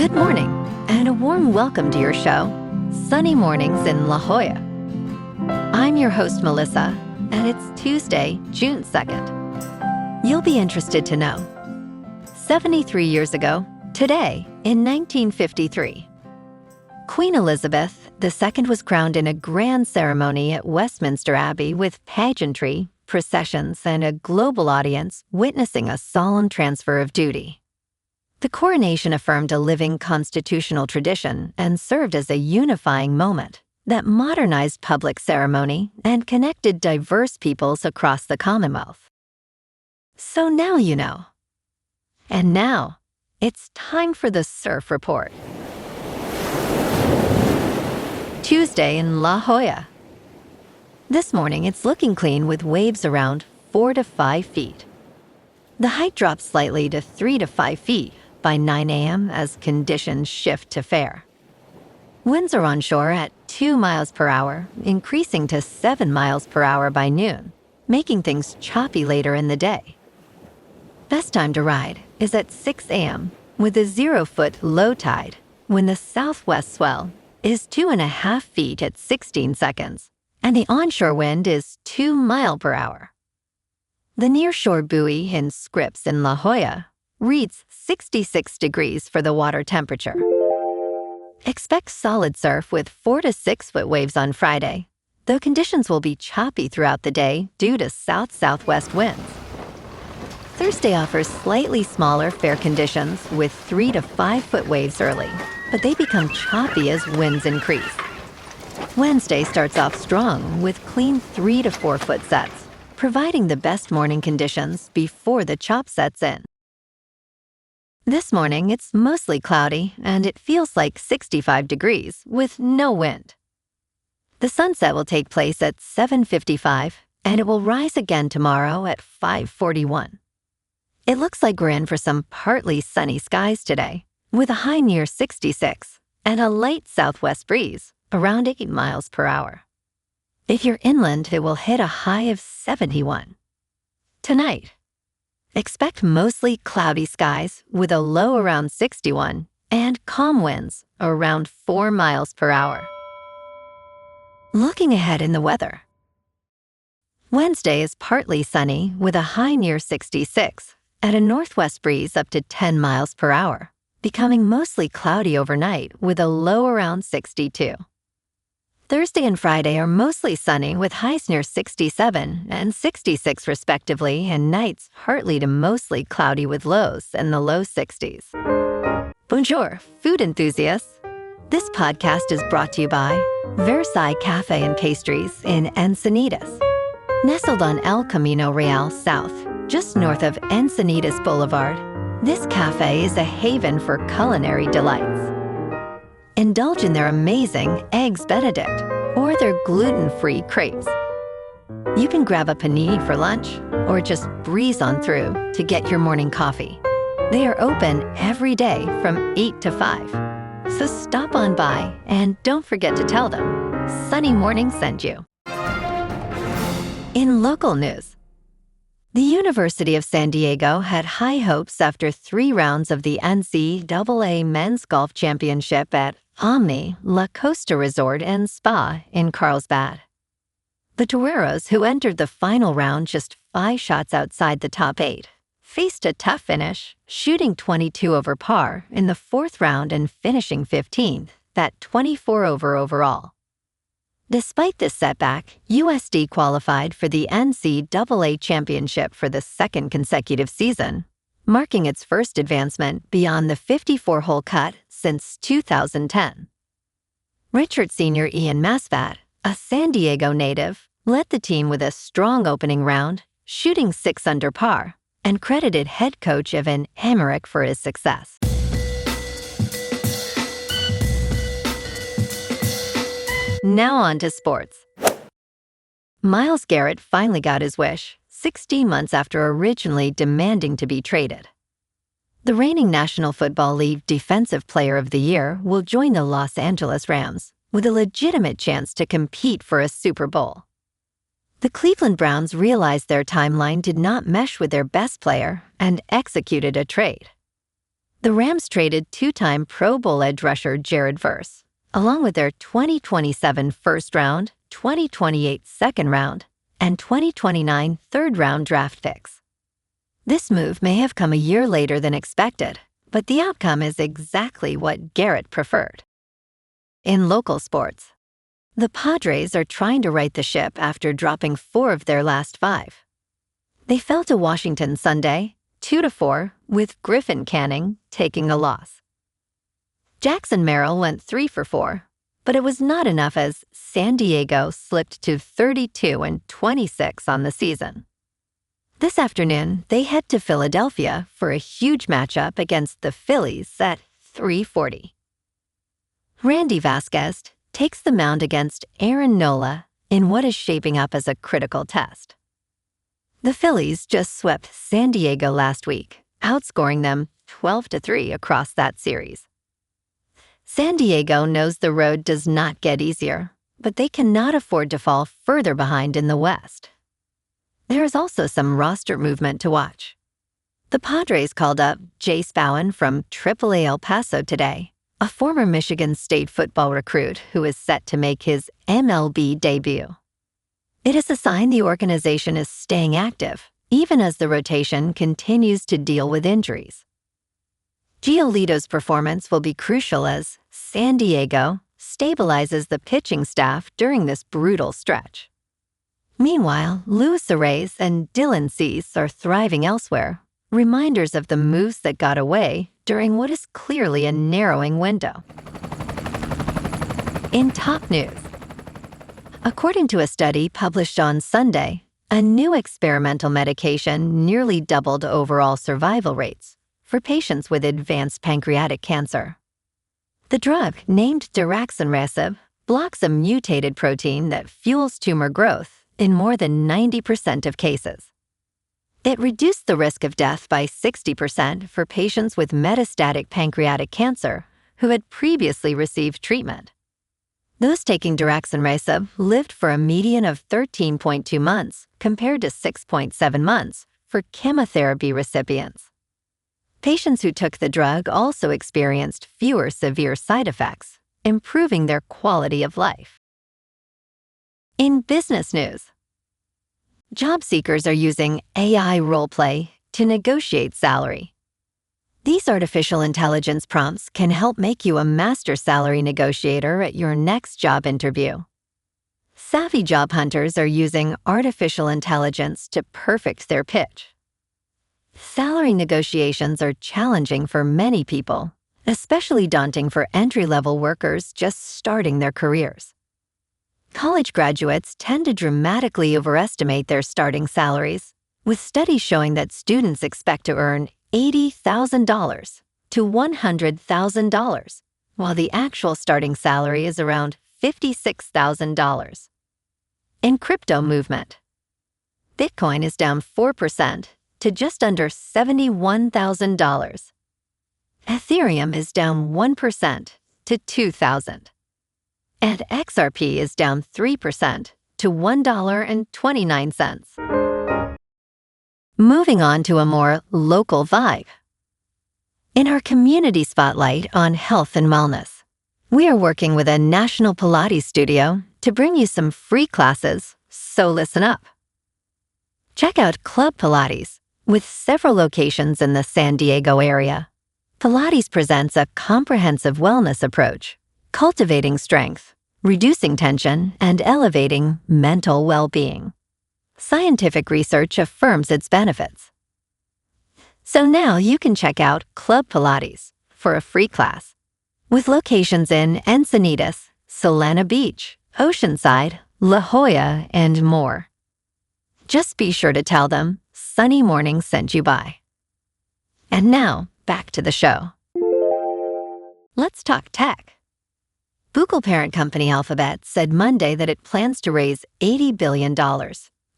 Good morning, and a warm welcome to your show, Sunny Mornings in La Jolla. I'm your host, Melissa, and it's Tuesday, June 2nd. You'll be interested to know. 73 years ago, today, in 1953, Queen Elizabeth II was crowned in a grand ceremony at Westminster Abbey with pageantry, processions, and a global audience witnessing a solemn transfer of duty. The coronation affirmed a living constitutional tradition and served as a unifying moment that modernized public ceremony and connected diverse peoples across the Commonwealth. So now you know. And now, it's time for the Surf Report. Tuesday in La Jolla. This morning, it's looking clean with waves around 4 to 5 feet. The height drops slightly to 3 to 5 feet by 9 a.m. as conditions shift to fair. Winds are onshore at 2 miles per hour, increasing to 7 miles per hour by noon, making things choppy later in the day. Best time to ride is at 6 a.m. with a 0-foot low tide when the southwest swell is 2.5 feet at 16 seconds and the onshore wind is 2 miles per hour. The nearshore buoy in Scripps in La Jolla reads 66 degrees for the water temperature. Expect solid surf with 4 to 6 foot waves on Friday, though conditions will be choppy throughout the day due to south-southwest winds. Thursday offers slightly smaller fair conditions with 3 to 5 foot waves early, but they become choppy as winds increase. Wednesday starts off strong with clean 3 to 4 foot sets, providing the best morning conditions before the chop sets in. This morning, it's mostly cloudy, and it feels like 65 degrees with no wind. The sunset will take place at 7:55, and it will rise again tomorrow at 5:41. It looks like we're in for some partly sunny skies today, with a high near 66 and a light southwest breeze around 8 miles per hour. If you're inland, it will hit a high of 71. Tonight, expect mostly cloudy skies with a low around 61 and calm winds around 4 miles per hour. Looking ahead in the weather. Wednesday is partly sunny with a high near 66 and a northwest breeze up to 10 miles per hour, becoming mostly cloudy overnight with a low around 62. Thursday and Friday are mostly sunny with highs near 67 and 66 respectively, and nights partly to mostly cloudy with lows in the low 60s. Bonjour, food enthusiasts. This podcast is brought to you by Versailles Cafe and Pastries in Encinitas. Nestled on El Camino Real South, just north of Encinitas Boulevard, this cafe is a haven for culinary delights. Indulge in their amazing Eggs Benedict or their gluten-free crepes. You can grab a panini for lunch or just breeze on through to get your morning coffee. They are open every day from 8 to 5. So stop on by and don't forget to tell them Sunny Morning sent you. In local news, the University of San Diego had high hopes after 3 rounds of the NCAA Men's Golf Championship at Omni La Costa Resort and Spa in Carlsbad. The Toreros, who entered the final round just 5 shots outside the top 8, faced a tough finish, shooting 22 over par in the 4th round and finishing 15th, at 24 over overall. Despite this setback, USD qualified for the NCAA Championship for the 2nd consecutive season, marking its first advancement beyond the 54-hole cut since 2010. Richard Sr. Ian Masvat, a San Diego native, led the team with a strong opening round, shooting 6 under par, and credited head coach Evan Emmerich for his success. Now on to sports. Myles Garrett finally got his wish, 16 months after originally demanding to be traded. The reigning National Football League Defensive Player of the Year will join the Los Angeles Rams with a legitimate chance to compete for a Super Bowl. The Cleveland Browns realized their timeline did not mesh with their best player and executed a trade. The Rams traded two-time Pro Bowl edge rusher Jared Verse, along with their 2027 first round, 2028 second round, and 2029 third round draft picks. This move may have come a year later than expected, but the outcome is exactly what Garrett preferred. In local sports, the Padres are trying to right the ship after dropping 4 of their last 5. They fell to Washington Sunday, 2-4, with Griffin Canning taking a loss. Jackson Merrill went 3 for 4, but it was not enough as San Diego slipped to 32-26 on the season. This afternoon, they head to Philadelphia for a huge matchup against the Phillies at 3:40. Randy Vasquez takes the mound against Aaron Nola in what is shaping up as a critical test. The Phillies just swept San Diego last week, outscoring them 12-3 across that series. San Diego knows the road does not get easier, but they cannot afford to fall further behind in the West. There is also some roster movement to watch. The Padres called up Jase Bowen from AAA El Paso today, a former Michigan State football recruit who is set to make his MLB debut. It is a sign the organization is staying active, even as the rotation continues to deal with injuries. Giolito's performance will be crucial as San Diego stabilizes the pitching staff during this brutal stretch. Meanwhile, Luis Arraez and Dylan Cease are thriving elsewhere, reminders of the moves that got away during what is clearly a narrowing window. In top news, according to a study published on Sunday, a new experimental medication nearly doubled overall survival rates for patients with advanced pancreatic cancer. The drug, named daraxonrasib, blocks a mutated protein that fuels tumor growth in more than 90% of cases. It reduced the risk of death by 60% for patients with metastatic pancreatic cancer who had previously received treatment. Those taking daraxonrasib lived for a median of 13.2 months compared to 6.7 months for chemotherapy recipients. Patients who took the drug also experienced fewer severe side effects, improving their quality of life. In business news, job seekers are using AI roleplay to negotiate salary. These artificial intelligence prompts can help make you a master salary negotiator at your next job interview. Savvy job hunters are using artificial intelligence to perfect their pitch. Salary negotiations are challenging for many people, especially daunting for entry-level workers just starting their careers. College graduates tend to dramatically overestimate their starting salaries, with studies showing that students expect to earn $80,000 to $100,000, while the actual starting salary is around $56,000. In crypto movement, Bitcoin is down 4% to just under $71,000. Ethereum is down 1% to $2,000. And XRP is down 3% to $1.29. Moving on to a more local vibe. In our community spotlight on health and wellness, we are working with a national Pilates studio to bring you some free classes, so listen up. Check out Club Pilates, with several locations in the San Diego area. Pilates presents a comprehensive wellness approach, cultivating strength, reducing tension, and elevating mental well-being. Scientific research affirms its benefits. So now you can check out Club Pilates for a free class, with locations in Encinitas, Solana Beach, Oceanside, La Jolla, and more. Just be sure to tell them Sunny Morning sent you by. And now, back to the show. Let's talk tech. Google parent company Alphabet said Monday that it plans to raise $80 billion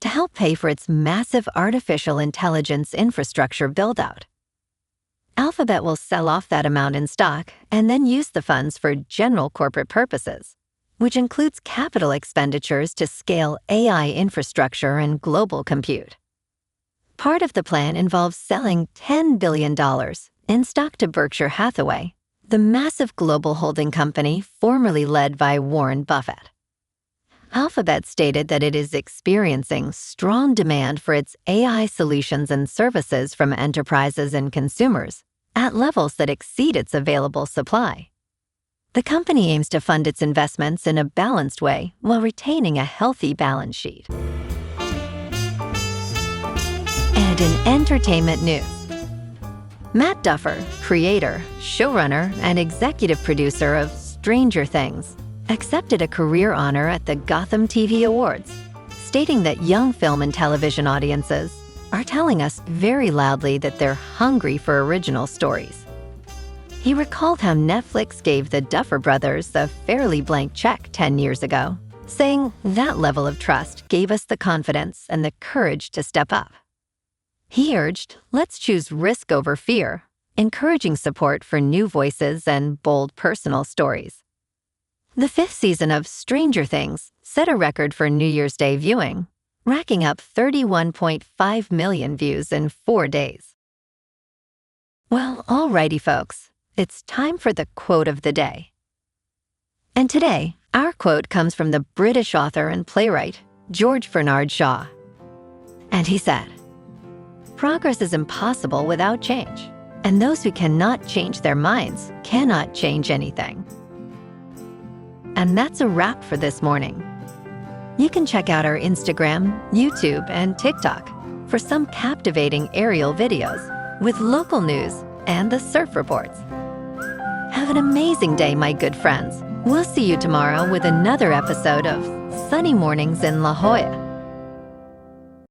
to help pay for its massive artificial intelligence infrastructure build-out. Alphabet will sell off that amount in stock and then use the funds for general corporate purposes, which includes capital expenditures to scale AI infrastructure and global compute. Part of the plan involves selling $10 billion in stock to Berkshire Hathaway, the massive global holding company formerly led by Warren Buffett. Alphabet stated that it is experiencing strong demand for its AI solutions and services from enterprises and consumers at levels that exceed its available supply. The company aims to fund its investments in a balanced way while retaining a healthy balance sheet. And in entertainment news, Matt Duffer, creator, showrunner, and executive producer of Stranger Things, accepted a career honor at the Gotham TV Awards, stating that young film and television audiences are telling us very loudly that they're hungry for original stories. He recalled how Netflix gave the Duffer Brothers a fairly blank check 10 years ago, saying that level of trust gave us the confidence and the courage to step up. He urged, let's choose risk over fear, encouraging support for new voices and bold personal stories. The 5th season of Stranger Things set a record for New Year's Day viewing, racking up 31.5 million views in 4 days. Well, alrighty folks, it's time for the quote of the day. And today, our quote comes from the British author and playwright, George Bernard Shaw. And he said, "Progress is impossible without change, and those who cannot change their minds cannot change anything." And that's a wrap for this morning. You can check out our Instagram, YouTube, and TikTok for some captivating aerial videos with local news and the surf reports. Have an amazing day, my good friends. We'll see you tomorrow with another episode of Sunny Mornings in La Jolla.